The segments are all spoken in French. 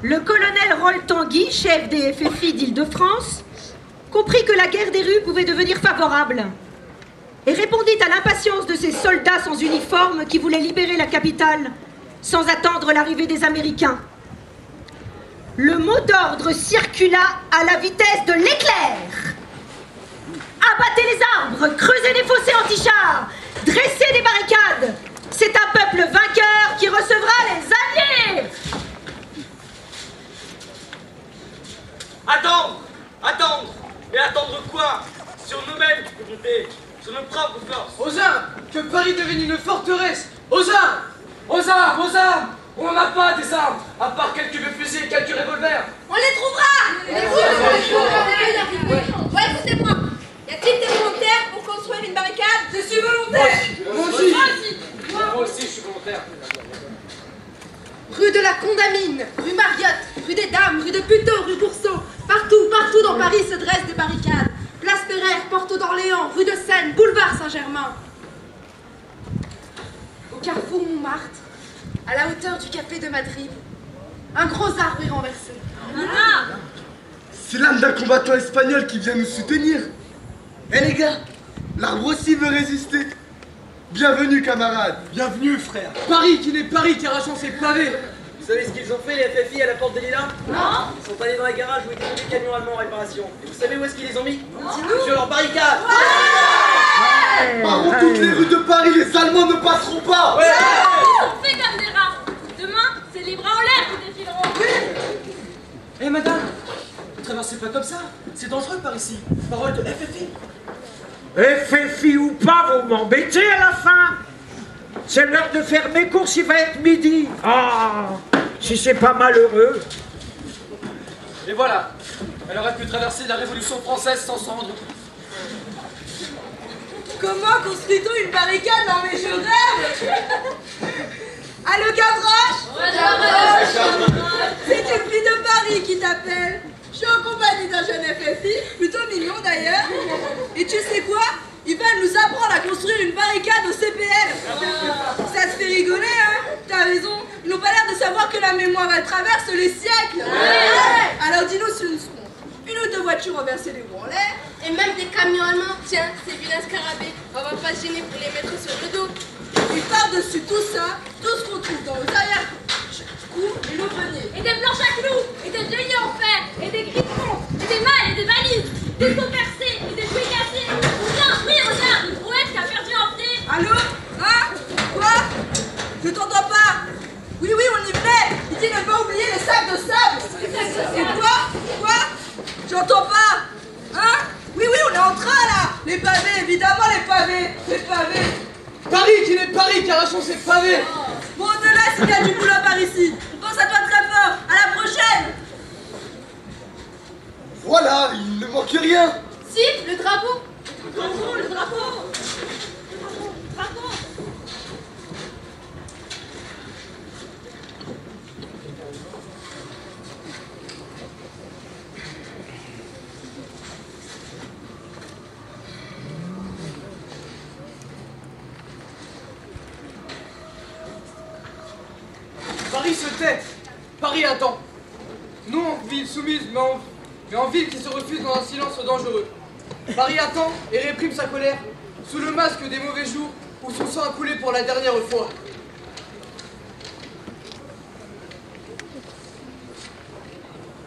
Le colonel Roll Tanguy, chef des FFI d'Île-de-France, comprit que la guerre des rues pouvait devenir favorable et répondit à l'impatience de ces soldats sans uniforme qui voulaient libérer la capitale sans attendre l'arrivée des Américains. Le mot d'ordre circula à la vitesse de l'éclair. Abattez les arbres, creusez des fossés anti-chars, dressez des barricades. C'est un peuple vainqueur qui recevra les alliés. Attendre! Attendre! Et attendre quoi? Sur nous-mêmes qu'il faut compter, sur nos propres forces. Aux armes! Que Paris devienne une forteresse! Aux armes! Aux armes! Aux armes! On n'en a pas des armes, à part quelques fusils et quelques revolvers. On les trouvera! Ouais, écoutez-moi. Y a-t-il des volontaires pour construire une barricade? Je suis volontaire! Moi aussi, je suis volontaire. Rue de la Condamine, rue Mariotte, rue des Dames, rue de Puteaux, rue Boursault. Partout dans Paris se dressent des barricades. Place Pereire, Porte d'Orléans, rue de Seine, boulevard Saint-Germain. Au carrefour Montmartre, à la hauteur du café de Madrid, un gros arbre est renversé. C'est l'âme d'un combattant espagnol qui vient nous soutenir. Eh les gars, l'arbre aussi veut résister. Bienvenue camarades. Bienvenue, frère. Paris qui n'est Paris qu'arrachant ses pavés. Vous savez ce qu'ils ont fait, les FFI, à la porte des Lilas? Non? Ils sont allés dans les garages où étaient tous les camions allemands en réparation. Et vous savez où est-ce qu'ils les ont mis? Sur leur barricade. Par toutes les rues de Paris, les Allemands ne passeront pas. On fait comme des rats. Demain, c'est les bras en l'air qui défileront. Eh madame, ne traversez pas comme ça. C'est dangereux par ici. Parole de FFI. FFI ou pas, vous m'embêtez à la fin. C'est l'heure de faire mes courses, il va être midi. Ah, si c'est pas malheureux. Et voilà, elle aurait pu traverser la Révolution française sans s'en rendre compte. Comment construit-on une barricade dans mes jeux rêve? Allô Gavroche? C'est une fille de Paris qui t'appelle. Je suis en compagnie d'un jeune FFI, plutôt mignon d'ailleurs. Et tu sais quoi? Ils veulent nous apprendre à construire une barricade au CPL. Ça se fait rigoler, hein? T'as raison. Ils n'ont pas l'air de savoir que la mémoire, elle traverse les siècles. Alors dis-nous si nous serons une ou deux voitures renversées les roues en l'air. Et même des camions allemands, tiens, ces vilains scarabées, on va pas se gêner pour les mettre sur le dos. Et par-dessus tout ça, tout ce qu'on trouve dans les arrière-cours et le grenier. Et des planches à clous, et des œillets en fer, et des griffons, et des malles, et des valises, des seaux percés, et des fouilles cassées. Oui, regarde, une brouette qui a perdu un pied. Allô? Hein? Quoi? Je t'entends pas. Oui, on y venait. Il dit ne pas oublier les sacs de sable. C'est quoi? J'entends pas. Hein? Oui, on est en train là. Les pavés, évidemment les pavés. Paris qui n'est Paris qu'arrachant ses pavés. Bon, on te laisse, il y a du boulot par ici. On pense à toi très fort. À la prochaine. Voilà, il ne manque rien. Si, le drapeau. Le drapeau. Paris se tait. Paris attend. Non en ville soumise, mais en ville qui se refuse dans un silence dangereux. Paris attend et réprime sa colère sous le masque des mauvais jours où son sang a coulé pour la dernière fois.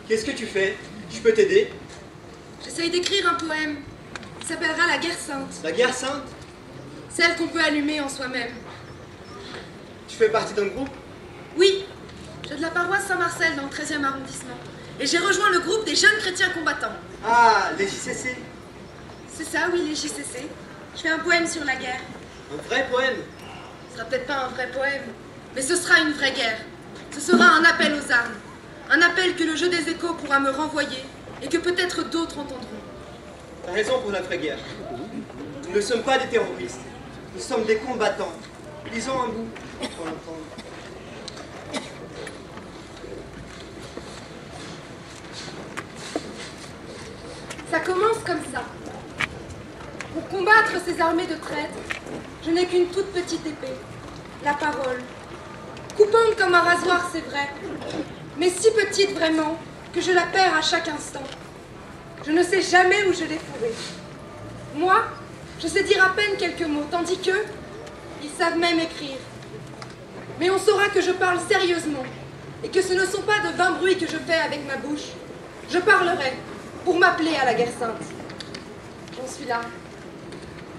Qu'est-ce que tu fais? Je peux t'aider? J'essaye d'écrire un poème. Il s'appellera La guerre sainte. La guerre sainte? Celle qu'on peut allumer en soi-même. Tu fais partie d'un groupe? Oui, je suis de la paroisse Saint-Marcel dans le 13e arrondissement. Et j'ai rejoint le groupe des jeunes chrétiens combattants. Ah, les JCC. C'est ça, oui, les JCC. Je fais un poème sur la guerre. Un vrai poème? Ce sera peut-être pas un vrai poème, mais ce sera une vraie guerre. Ce sera un appel aux armes. Un appel que le jeu des échos pourra me renvoyer et que peut-être d'autres entendront. T'as raison pour la vraie guerre. Nous ne sommes pas des terroristes. Nous sommes des combattants. Lisons un bout pour l'entendre. Ça commence comme ça. Pour combattre ces armées de traîtres, je n'ai qu'une toute petite épée, la parole. Coupante comme un rasoir, c'est vrai, mais si petite vraiment que je la perds à chaque instant. Je ne sais jamais où je l'ai fourrée. Moi, je sais dire à peine quelques mots, tandis qu'eux, ils savent même écrire. Mais on saura que je parle sérieusement, et que ce ne sont pas de vains bruits que je fais avec ma bouche. Je parlerai, pour m'appeler à la guerre sainte. J'en suis là.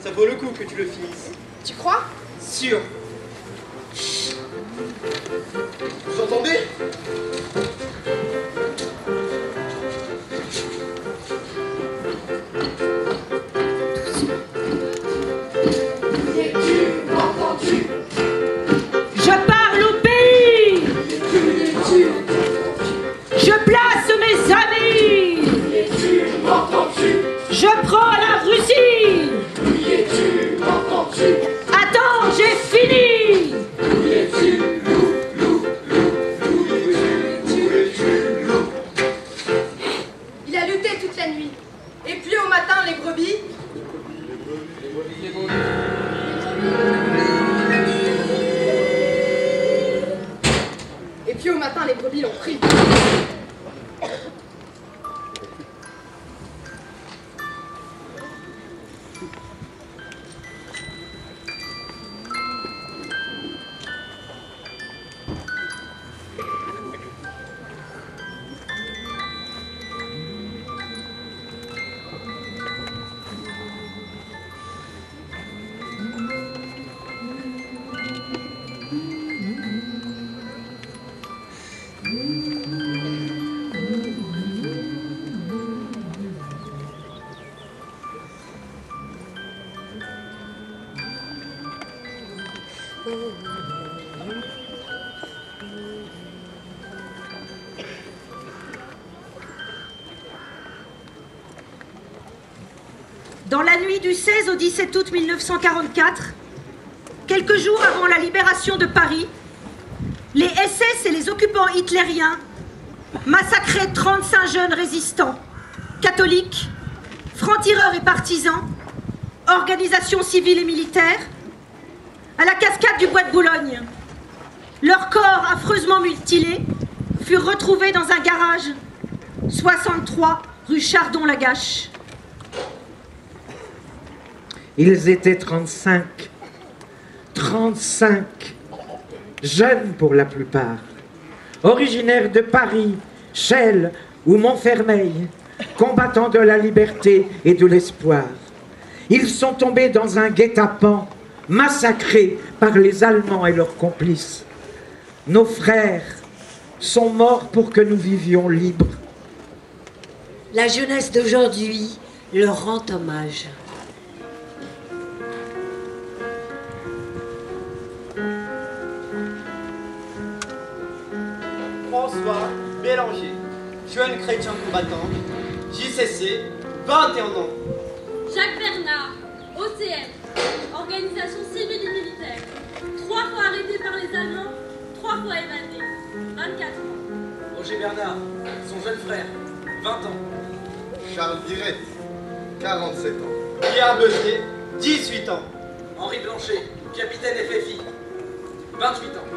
Ça vaut le coup que tu le finisses. Tu crois? Sûr. Vous entendez? Je parle au pays. Je place mes amis. Je prends la Russie. Attends, j'ai fini. Il a lutté toute la nuit. Et puis au matin, les brebis... Et puis au matin, les brebis l'ont pris. Dans la nuit du 16 au 17 août 1944, quelques jours avant la libération de Paris, les SS et les occupants hitlériens massacraient 35 jeunes résistants, catholiques, francs-tireurs et partisans, organisations civiles et militaires, à la cascade du Bois de Boulogne. Leurs corps affreusement mutilés furent retrouvés dans un garage, 63 rue Chardon-Lagache. Ils étaient 35, jeunes pour la plupart, originaires de Paris, Chelles ou Montfermeil, combattants de la liberté et de l'espoir. Ils sont tombés dans un guet-apens, massacrés par les Allemands et leurs complices. Nos frères sont morts pour que nous vivions libres. La jeunesse d'aujourd'hui leur rend hommage. François Bélanger, jeune chrétien combattant, JCC, 21 ans. Jacques Bernard, OCM, organisation civile et militaire. 3 fois arrêté par les Allemands, 3 fois évadé. 24 ans. Roger Bernard, son jeune frère, 20 ans. Charles Dirette, 47 ans. Pierre Beutier, 18 ans. Henri Blanchet, capitaine FFI, 28 ans.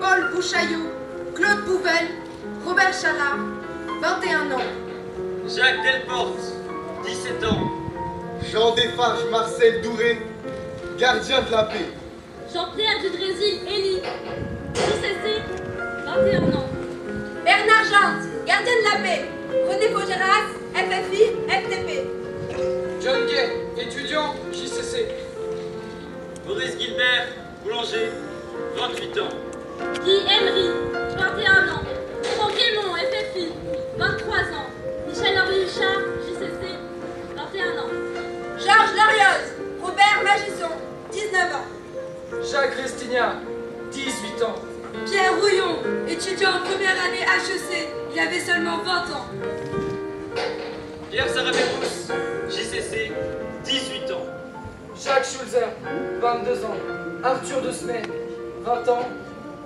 Paul Bouchaillou, Claude Bouvel, Robert Chalard, 21 ans. Jacques Delporte, 17 ans. Jean Desfarges Marcel Douré, gardien de la paix. Jean-Pierre Dudrésil, Élie, JCC, 21 ans. Bernard Jante, gardien de la paix. René Vaugéras, FFI, FTP. John Gay, étudiant, JCC. Maurice Gilbert, boulanger, 28 ans. Guy Emery, 21 ans. Franck Raymond, FFI, 23 ans. Michel-Henri Huchard, JCC, 21 ans. Georges Lorioz, Robert Magisson, 19 ans. Jacques Restignac, 18 ans. Pierre Rouillon, étudiant en première année HEC, il avait seulement 20 ans. Pierre Sarabérousse, JCC, 18 ans. Jacques Schulzer, 22 ans. Arthur de Smay, 20 ans.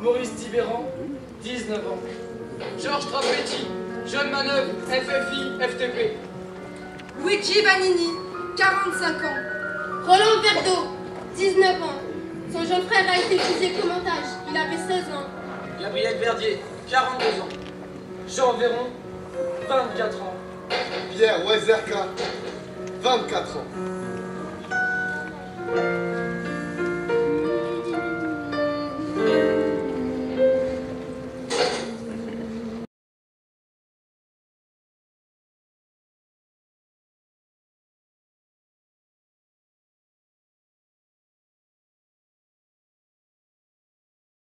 Maurice Tibéran, 19 ans. Georges Trapetti, jeune manœuvre, FFI, FTP. Luigi Vanini, 45 ans. Roland Verdeau, 19 ans. Son jeune frère a été fusillé comme otage. Il avait 16 ans. Gabriel Verdier, 42 ans. Jean Véron, 24 ans. Pierre Wezerka, 24 ans.